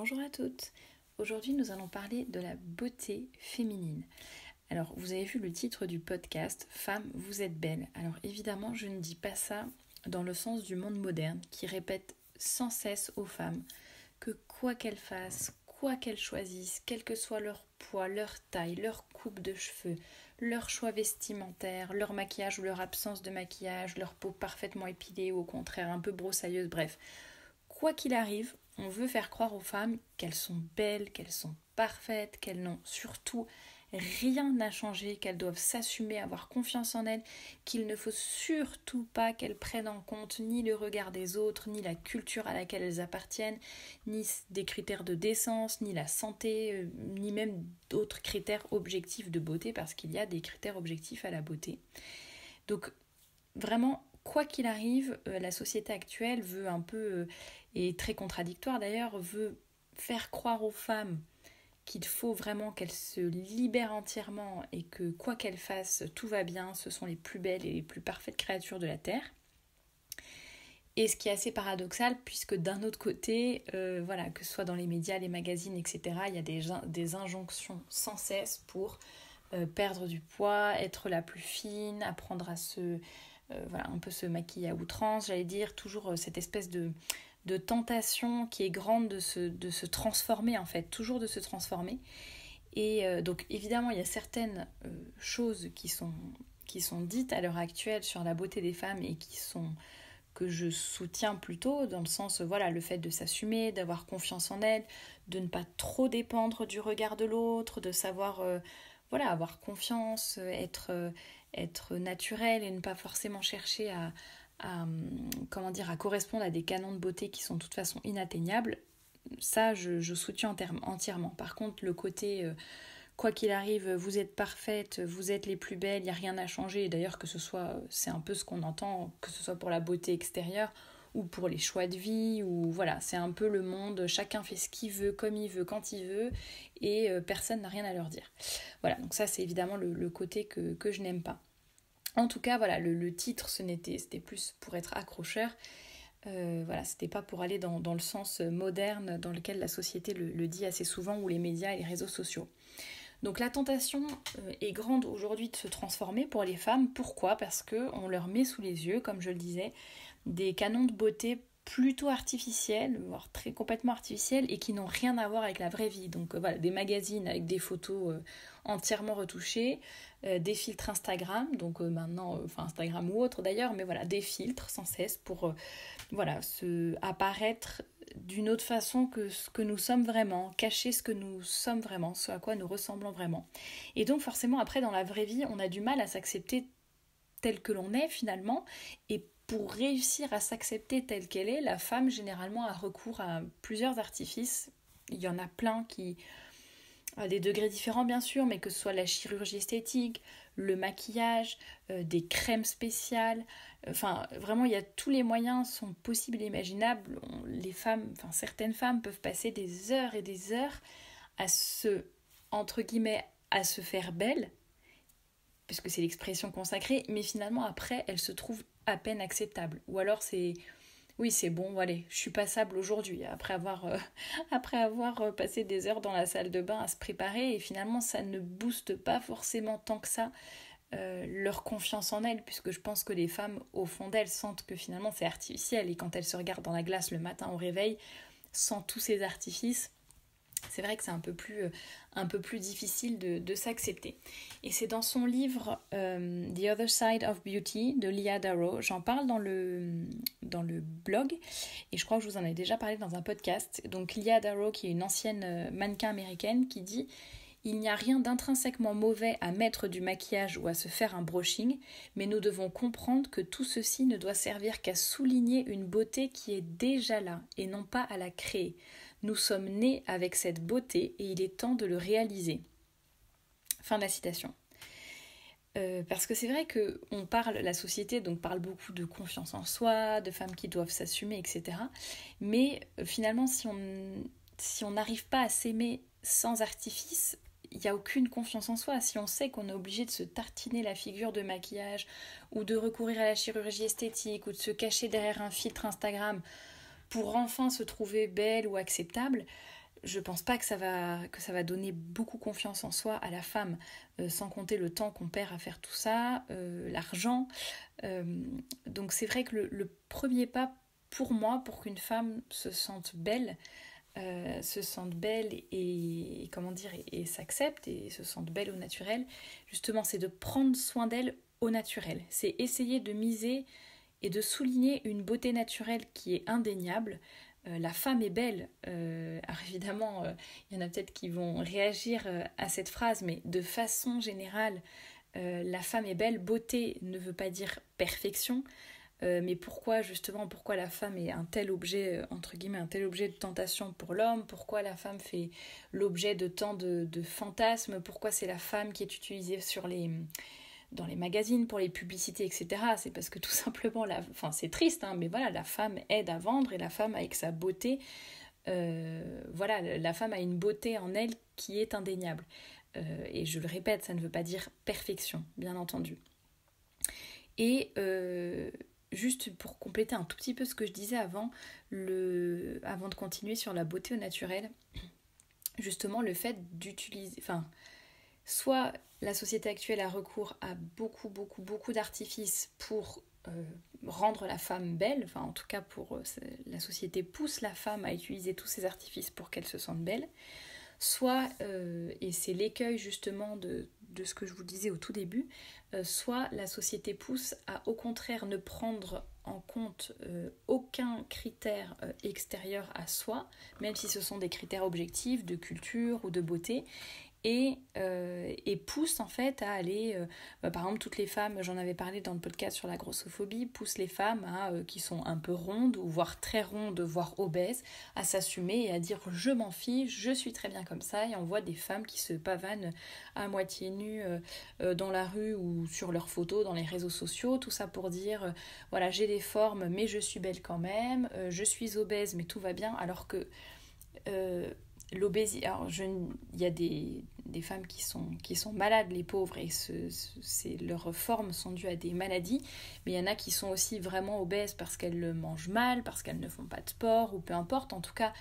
Bonjour à toutes. Aujourd'hui, nous allons parler de la beauté féminine. Alors, vous avez vu le titre du podcast, Femme, vous êtes belle. Alors, évidemment, je ne dis pas ça dans le sens du monde moderne qui répète sans cesse aux femmes que quoi qu'elles fassent, quoi qu'elles choisissent, quel que soit leur poids, leur taille, leur coupe de cheveux, leur choix vestimentaire, leur maquillage ou leur absence de maquillage, leur peau parfaitement épilée ou au contraire un peu broussailleuse, bref, quoi qu'il arrive, on veut faire croire aux femmes qu'elles sont belles, qu'elles sont parfaites, qu'elles n'ont surtout rien à changer, qu'elles doivent s'assumer, avoir confiance en elles, qu'il ne faut surtout pas qu'elles prennent en compte ni le regard des autres, ni la culture à laquelle elles appartiennent, ni des critères de décence, ni la santé, ni même d'autres critères objectifs de beauté, parce qu'il y a des critères objectifs à la beauté. Donc vraiment, quoi qu'il arrive, la société actuelle veut un peu, et très contradictoire d'ailleurs, veut faire croire aux femmes qu'il faut vraiment qu'elles se libèrent entièrement et que quoi qu'elles fassent, tout va bien, ce sont les plus belles et les plus parfaites créatures de la Terre. Et ce qui est assez paradoxal, puisque d'un autre côté, voilà, que ce soit dans les médias, les magazines, etc., il y a des injonctions sans cesse pour perdre du poids, être la plus fine, apprendre à voilà, un peu se maquiller à outrance, j'allais dire, toujours cette espèce de tentation qui est grande de se transformer en fait, toujours de se transformer. Et donc évidemment il y a certaines choses qui sont dites à l'heure actuelle sur la beauté des femmes et que je soutiens plutôt, dans le sens, voilà, le fait de s'assumer, d'avoir confiance en elle, de ne pas trop dépendre du regard de l'autre, de savoir voilà, avoir confiance, être naturel et ne pas forcément chercher à correspondre à des canons de beauté qui sont de toute façon inatteignables. Ça, je soutiens entièrement. Par contre, le côté, quoi qu'il arrive, vous êtes parfaite, vous êtes les plus belles, il n'y a rien à changer. Et d'ailleurs, c'est un peu ce qu'on entend, que ce soit pour la beauté extérieure ou pour les choix de vie, ou voilà, c'est un peu le monde, chacun fait ce qu'il veut, comme il veut, quand il veut, et personne n'a rien à leur dire. Voilà, donc ça c'est évidemment le côté que je n'aime pas. En tout cas, voilà, le titre, c'était plus pour être accrocheur. Voilà, c'était pas pour aller dans le sens moderne dans lequel la société le dit assez souvent, ou les médias et les réseaux sociaux. Donc la tentation est grande aujourd'hui de se transformer pour les femmes. Pourquoi ? Parce qu'on leur met sous les yeux, comme je le disais, des canons de beauté plutôt artificiels, voire complètement artificiels, et qui n'ont rien à voir avec la vraie vie. Donc voilà, des magazines avec des photos entièrement retouchées, des filtres Instagram, donc maintenant, Instagram ou autre d'ailleurs, mais voilà, des filtres sans cesse pour voilà, apparaître d'une autre façon que ce que nous sommes vraiment, cacher ce que nous sommes vraiment, ce à quoi nous ressemblons vraiment. Et donc forcément, après, dans la vraie vie, on a du mal à s'accepter tel que l'on est finalement, et pour réussir à s'accepter telle qu'elle est, la femme généralement a recours à plusieurs artifices. Il y en a plein qui, à des degrés différents bien sûr, mais que ce soit la chirurgie esthétique, le maquillage, des crèmes spéciales, enfin vraiment il y a tous les moyens sont possibles et imaginables. Certaines femmes peuvent passer des heures et des heures à entre guillemets, à se faire belle, puisque c'est l'expression consacrée, mais finalement après elles se trouvent à peine acceptables. Ou alors oui, c'est bon, allez, je suis passable aujourd'hui, après avoir passé des heures dans la salle de bain à se préparer, et finalement ça ne booste pas forcément tant que ça leur confiance en elles, puisque je pense que les femmes, au fond d'elles, sentent que finalement c'est artificiel, et quand elles se regardent dans la glace le matin au réveil, sans tous ces artifices, c'est vrai que c'est un peu plus difficile de s'accepter. Et c'est dans son livre The Other Side of Beauty de Leah Darrow, j'en parle dans le blog, et je crois que je vous en ai déjà parlé dans un podcast. Donc Leah Darrow, qui est une ancienne mannequin américaine, qui dit: il n'y a rien d'intrinsèquement mauvais à mettre du maquillage ou à se faire un brushing, mais nous devons comprendre que tout ceci ne doit servir qu'à souligner une beauté qui est déjà là et non pas à la créer. Nous sommes nés avec cette beauté et il est temps de le réaliser. Fin de la citation. Parce que c'est vrai que la société parle beaucoup de confiance en soi, de femmes qui doivent s'assumer, etc. Mais finalement, si on n'arrive pas à s'aimer sans artifice, il n'y a aucune confiance en soi. Si on sait qu'on est obligé de se tartiner la figure de maquillage, ou de recourir à la chirurgie esthétique, ou de se cacher derrière un filtre Instagram pour enfin se trouver belle ou acceptable, je pense pas que ça va donner beaucoup confiance en soi à la femme, sans compter le temps qu'on perd à faire tout ça, l'argent. Donc c'est vrai que le premier pas pour moi, pour qu'une femme se sente belle et comment dire et s'accepte et se sente belle au naturel, justement c'est de prendre soin d'elle au naturel. C'est essayer de miser et de souligner une beauté naturelle qui est indéniable. La femme est belle. Alors évidemment, il y en a peut-être qui vont réagir à cette phrase, mais de façon générale, la femme est belle. Beauté ne veut pas dire perfection, mais pourquoi la femme est un tel objet, entre guillemets, un tel objet de tentation pour l'homme, pourquoi la femme fait l'objet de tant de fantasmes, pourquoi c'est la femme qui est utilisée dans les magazines, pour les publicités, etc. C'est parce que tout simplement, c'est triste, hein, mais voilà, la femme aide à vendre et la femme avec sa beauté, la femme a une beauté en elle qui est indéniable. Et je le répète, ça ne veut pas dire perfection, bien entendu. Et juste pour compléter un tout petit peu ce que je disais avant de continuer sur la beauté au naturel, justement le fait d'utiliser... Soit la société actuelle a recours à beaucoup d'artifices pour rendre la femme belle, en tout cas la société pousse la femme à utiliser tous ces artifices pour qu'elle se sente belle, soit, et c'est l'écueil justement de ce que je vous disais au tout début, soit la société pousse à au contraire ne prendre en compte aucun critère extérieur à soi, même si ce sont des critères objectifs de culture ou de beauté, et pousse en fait à aller, par exemple toutes les femmes, j'en avais parlé dans le podcast sur la grossophobie, pousse les femmes qui sont un peu rondes, ou voire très rondes, voire obèses, à s'assumer et à dire je m'en fiche, je suis très bien comme ça, et on voit des femmes qui se pavanent à moitié nues dans la rue ou sur leurs photos, dans les réseaux sociaux, tout ça pour dire voilà, j'ai des formes mais je suis belle quand même, je suis obèse mais tout va bien, alors que l'obésité, alors il y a des femmes qui sont malades, les pauvres, et leurs formes sont dues à des maladies, mais il y en a qui sont aussi vraiment obèses parce qu'elles mangent mal, parce qu'elles ne font pas de sport, ou peu importe. En tout cas,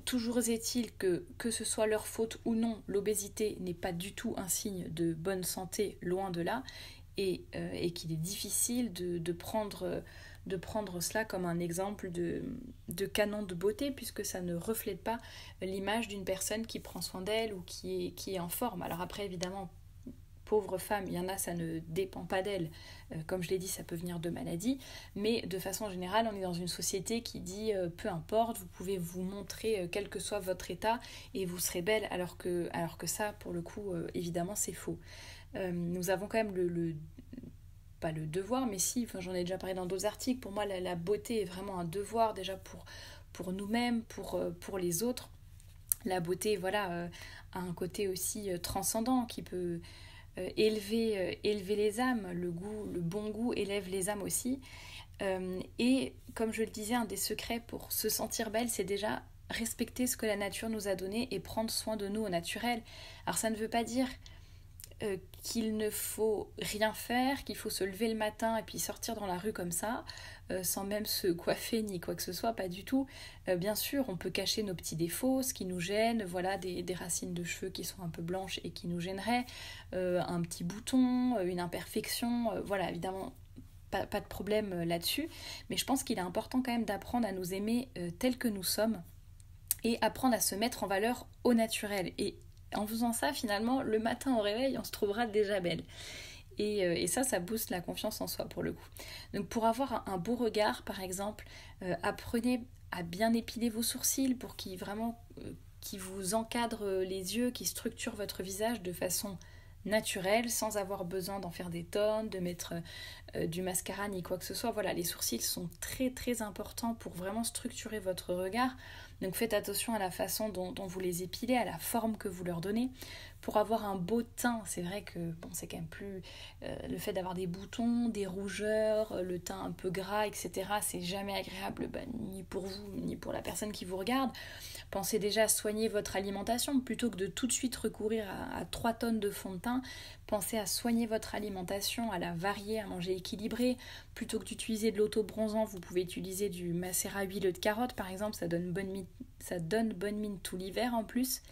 toujours est-il que ce soit leur faute ou non, l'obésité n'est pas du tout un signe de bonne santé, loin de là, et qu'il est difficile de prendre cela comme un exemple de canon de beauté, puisque ça ne reflète pas l'image d'une personne qui prend soin d'elle ou qui est en forme. Alors après, évidemment, pauvres femmes, il y en a, ça ne dépend pas d'elles. Comme je l'ai dit, ça peut venir de maladies, mais de façon générale, on est dans une société qui dit peu importe, vous pouvez vous montrer quel que soit votre état et vous serez belle, alors que ça, pour le coup, évidemment, c'est faux. Nous avons quand même pas le devoir, mais si, j'en ai déjà parlé dans d'autres articles, pour moi la beauté est vraiment un devoir déjà pour nous-mêmes, pour les autres. La beauté, a un côté aussi transcendant qui peut élever les âmes. Le bon goût élève les âmes aussi. Et comme je le disais, un des secrets pour se sentir belle, c'est déjà respecter ce que la nature nous a donné et prendre soin de nous au naturel. Alors ça ne veut pas dire qu'il ne faut rien faire, qu'il faut se lever le matin et puis sortir dans la rue comme ça, sans même se coiffer ni quoi que ce soit, pas du tout. Bien sûr, on peut cacher nos petits défauts, ce qui nous gêne, voilà, des racines de cheveux qui sont un peu blanches et qui nous gêneraient, un petit bouton, une imperfection, voilà, évidemment, pas de problème là-dessus, mais je pense qu'il est important quand même d'apprendre à nous aimer tels que nous sommes et apprendre à se mettre en valeur au naturel. Et en faisant ça, finalement, le matin au réveil, on se trouvera déjà belle. Et ça booste la confiance en soi pour le coup. Donc pour avoir un beau regard, par exemple, apprenez à bien épiler vos sourcils pour qu'ils vous encadrent les yeux, qui structurent votre visage de façon naturelle, sans avoir besoin d'en faire des tonnes, de mettre du mascara ni quoi que ce soit. Voilà, les sourcils sont très très importants pour vraiment structurer votre regard. Donc faites attention à la façon dont vous les épilez, à la forme que vous leur donnez. Pour avoir un beau teint, c'est vrai que c'est quand même plus... le fait d'avoir des boutons, des rougeurs, le teint un peu gras, etc., c'est jamais agréable, ni pour vous, ni pour la personne qui vous regarde. Pensez déjà à soigner votre alimentation, plutôt que de tout de suite recourir à 3 tonnes de fond de teint. Pensez à soigner votre alimentation, à la varier, à manger équilibré. Plutôt que d'utiliser de l'autobronzant, vous pouvez utiliser du macérat huileux de carotte, par exemple, ça donne une bonne ça donne bonne mine tout l'hiver en plus.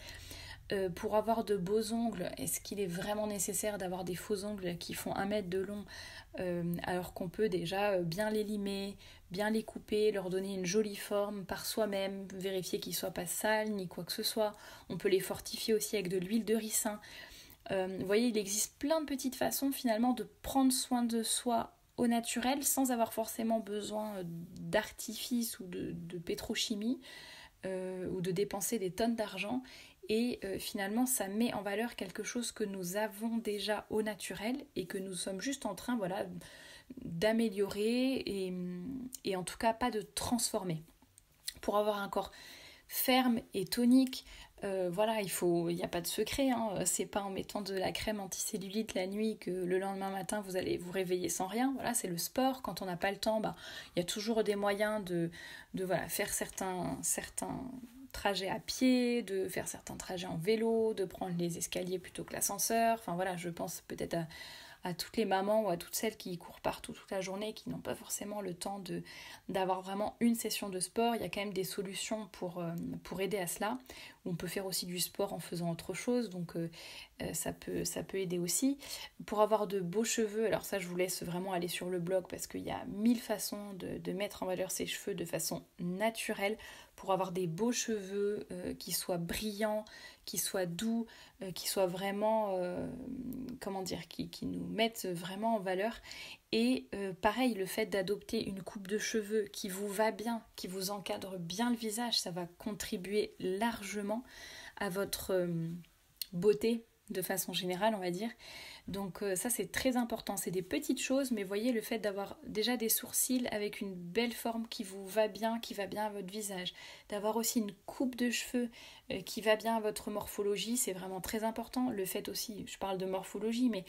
Pour avoir de beaux ongles, est-ce qu'il est vraiment nécessaire d'avoir des faux ongles qui font 1 mètre de long alors qu'on peut déjà bien les limer, bien les couper, leur donner une jolie forme par soi-même, vérifier qu'ils ne soient pas sales ni quoi que ce soit. On peut les fortifier aussi avec de l'huile de ricin. Vous voyez, il existe plein de petites façons finalement de prendre soin de soi au naturel sans avoir forcément besoin d'artifice ou de pétrochimie ou de dépenser des tonnes d'argent. Et finalement, ça met en valeur quelque chose que nous avons déjà au naturel et que nous sommes juste en train d'améliorer et en tout cas pas de transformer. Pour avoir un corps ferme et tonique, il n'y a pas de secret, hein. C'est pas en mettant de la crème anticellulite la nuit que le lendemain matin vous allez vous réveiller sans rien. Voilà, c'est le sport. Quand on n'a pas le temps, il y a toujours des moyens de faire certains trajets à pied, de faire certains trajets en vélo, de prendre les escaliers plutôt que l'ascenseur. Enfin voilà, je pense peut-être à toutes les mamans ou à toutes celles qui courent partout toute la journée et qui n'ont pas forcément le temps d'avoir vraiment une session de sport. Il y a quand même des solutions pour aider à cela. On peut faire aussi du sport en faisant autre chose, donc ça peut aider aussi. Pour avoir de beaux cheveux, alors ça je vous laisse vraiment aller sur le blog parce qu'il y a 1000 façons de mettre en valeur ses cheveux de façon naturelle pour avoir des beaux cheveux qui soient brillants, qui soient doux, qui soient vraiment, qui nous mettent vraiment en valeur. Et pareil, le fait d'adopter une coupe de cheveux qui vous va bien, qui vous encadre bien le visage, ça va contribuer largement à votre beauté de façon générale, on va dire. Donc ça c'est très important, c'est des petites choses, mais voyez le fait d'avoir déjà des sourcils avec une belle forme qui vous va bien, qui va bien à votre visage, d'avoir aussi une coupe de cheveux qui va bien à votre morphologie, c'est vraiment très important. Le fait aussi, je parle de morphologie, mais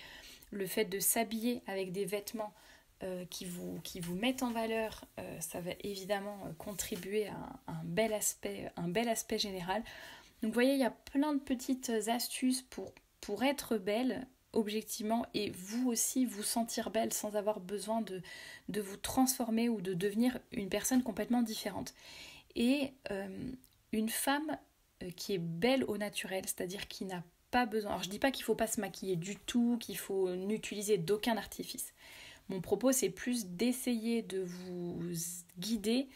le fait de s'habiller avec des vêtements qui vous mettent en valeur, ça va évidemment contribuer à un bel aspect général. Donc vous voyez, il y a plein de petites astuces pour être belle objectivement et vous aussi vous sentir belle sans avoir besoin de vous transformer ou de devenir une personne complètement différente. Et une femme qui est belle au naturel, c'est-à-dire qui n'a pas besoin... Alors je dis pas qu'il faut pas se maquiller du tout, qu'il faut n'utiliser d'aucun artifice. Mon propos c'est plus d'essayer de vous guider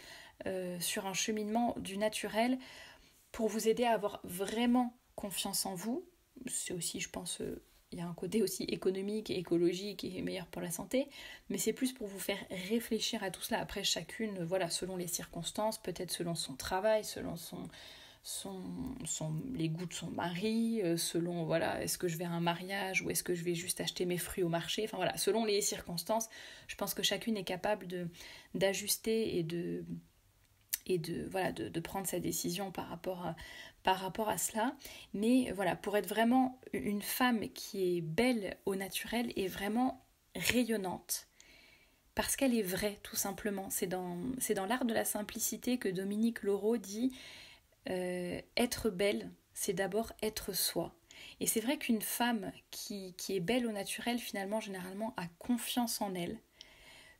sur un cheminement du naturel pour vous aider à avoir vraiment confiance en vous. C'est aussi, je pense, il y a un côté aussi économique et écologique et meilleur pour la santé, mais c'est plus pour vous faire réfléchir à tout cela. Après, chacune, selon les circonstances, peut-être selon son travail, selon les goûts de son mari, selon, est-ce que je vais à un mariage ou est-ce que je vais juste acheter mes fruits au marché. Enfin voilà, selon les circonstances, je pense que chacune est capable d'ajuster et de prendre sa décision par rapport à cela. Mais pour être vraiment une femme qui est belle au naturel et vraiment rayonnante, parce qu'elle est vraie tout simplement. C'est dans l'art de la simplicité que Dominique Laureau dit être belle, c'est d'abord être soi. Et c'est vrai qu'une femme qui est belle au naturel, finalement, généralement, a confiance en elle,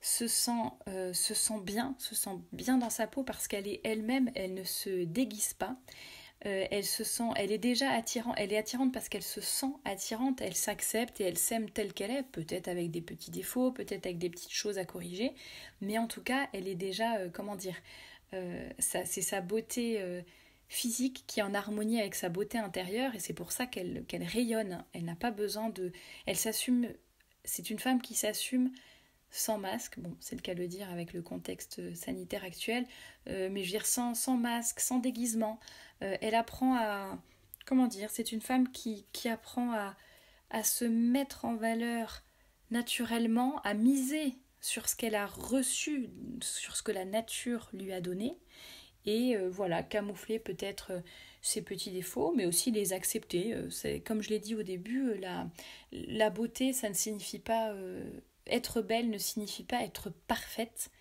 se sent bien dans sa peau parce qu'elle est elle-même, elle ne se déguise pas. Elle est déjà attirante, elle est attirante parce qu'elle se sent attirante, elle s'accepte et elle s'aime telle qu'elle est, peut-être avec des petits défauts, peut-être avec des petites choses à corriger, mais en tout cas, elle est déjà, c'est sa beauté physique qui est en harmonie avec sa beauté intérieure et c'est pour ça qu'elle rayonne. Elle n'a pas besoin elle s'assume, c'est une femme qui s'assume sans masque, bon c'est le cas de le dire avec le contexte sanitaire actuel, mais je veux dire sans masque, sans déguisement. Elle apprend c'est une femme qui apprend à se mettre en valeur naturellement, à miser sur ce qu'elle a reçu, sur ce que la nature lui a donné, et camoufler peut-être ses petits défauts, mais aussi les accepter. C'est, comme je l'ai dit au début, la beauté, ça ne signifie pas... être belle ne signifie pas être parfaite.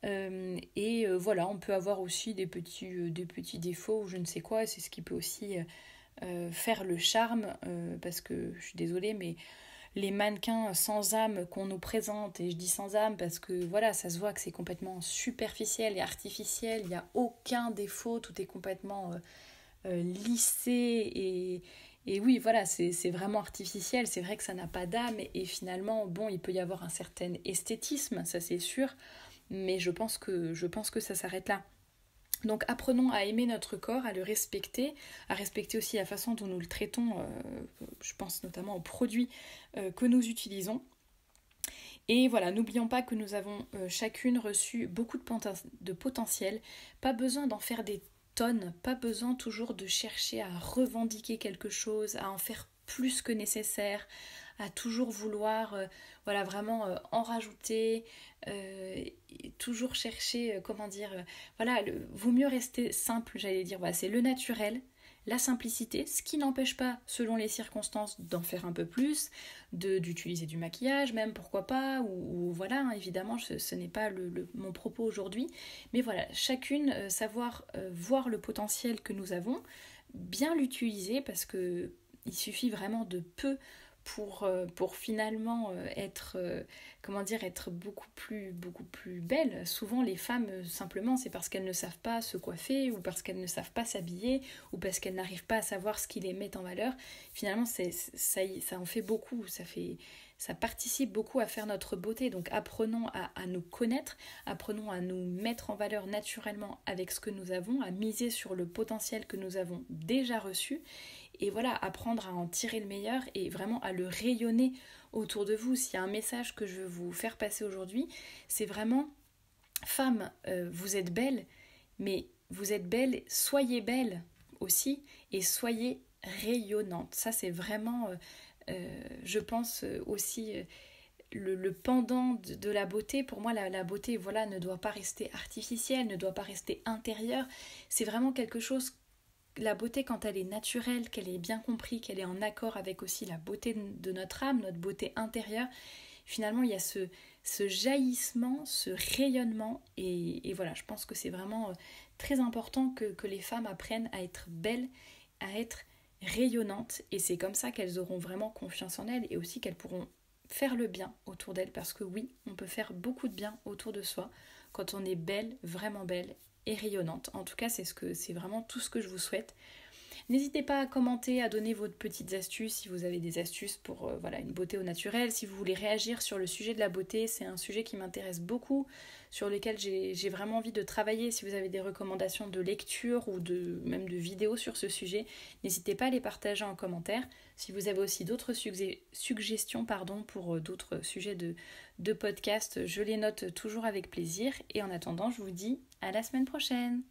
On peut avoir aussi des petits défauts ou je ne sais quoi, c'est ce qui peut aussi faire le charme, parce que je suis désolée, mais les mannequins sans âme qu'on nous présente, et je dis sans âme parce que voilà, ça se voit que c'est complètement superficiel et artificiel, il n'y a aucun défaut, tout est complètement lissé et oui, voilà, c'est vraiment artificiel, c'est vrai que ça n'a pas d'âme et finalement, bon, il peut y avoir un certain esthétisme, ça c'est sûr, mais je pense que ça s'arrête là. Donc apprenons à aimer notre corps, à le respecter, à respecter aussi la façon dont nous le traitons, je pense notamment aux produits que nous utilisons. Et voilà, n'oublions pas que nous avons chacune reçu beaucoup de potentiel, pas besoin d'en faire des tonnes, pas besoin toujours de chercher à revendiquer quelque chose, à en faire plus que nécessaire, à toujours vouloir voilà, vraiment en rajouter, toujours chercher, voilà, vaut mieux rester simple, j'allais dire, voilà, c'est le naturel, la simplicité, ce qui n'empêche pas, selon les circonstances, d'en faire un peu plus, d'utiliser du maquillage, même pourquoi pas, ou voilà, hein, évidemment, ce n'est pas mon propos aujourd'hui, mais voilà, chacune savoir voir le potentiel que nous avons, bien l'utiliser, parce que il suffit vraiment de peu pour finalement être, être beaucoup plus belle. Souvent les femmes, simplement, c'est parce qu'elles ne savent pas se coiffer, ou parce qu'elles ne savent pas s'habiller, ou parce qu'elles n'arrivent pas à savoir ce qui les met en valeur. Finalement, ça en fait beaucoup, ça participe beaucoup à faire notre beauté. Donc apprenons à nous connaître, apprenons à nous mettre en valeur naturellement avec ce que nous avons, à miser sur le potentiel que nous avons déjà reçu, et voilà, apprendre à en tirer le meilleur et vraiment à le rayonner autour de vous. S'il y a un message que je veux vous faire passer aujourd'hui, c'est vraiment, femme, vous êtes belle, mais vous êtes belle, soyez belle aussi, et soyez rayonnante. Ça, c'est vraiment, je pense aussi, le pendant de la beauté. Pour moi, la beauté, voilà, ne doit pas rester artificielle, ne doit pas rester intérieure. C'est vraiment quelque chose, la beauté, quand elle est naturelle, qu'elle est bien comprise, qu'elle est en accord avec aussi la beauté de notre âme, notre beauté intérieure, finalement il y a ce jaillissement, ce rayonnement, et voilà, je pense que c'est vraiment très important que les femmes apprennent à être belles, à être rayonnantes, et c'est comme ça qu'elles auront vraiment confiance en elles, et aussi qu'elles pourront faire le bien autour d'elles, parce que oui, on peut faire beaucoup de bien autour de soi quand on est belle, vraiment belle et rayonnante. En tout cas, c'est vraiment tout ce que je vous souhaite. N'hésitez pas à commenter, à donner vos petites astuces si vous avez des astuces pour voilà, une beauté au naturel. Si vous voulez réagir sur le sujet de la beauté, c'est un sujet qui m'intéresse beaucoup, sur lequel j'ai vraiment envie de travailler. Si vous avez des recommandations de lecture ou même de vidéos sur ce sujet, n'hésitez pas à les partager en commentaire. Si vous avez aussi d'autres suggestions pour d'autres sujets de podcast, je les note toujours avec plaisir. Et en attendant, je vous dis à la semaine prochaine.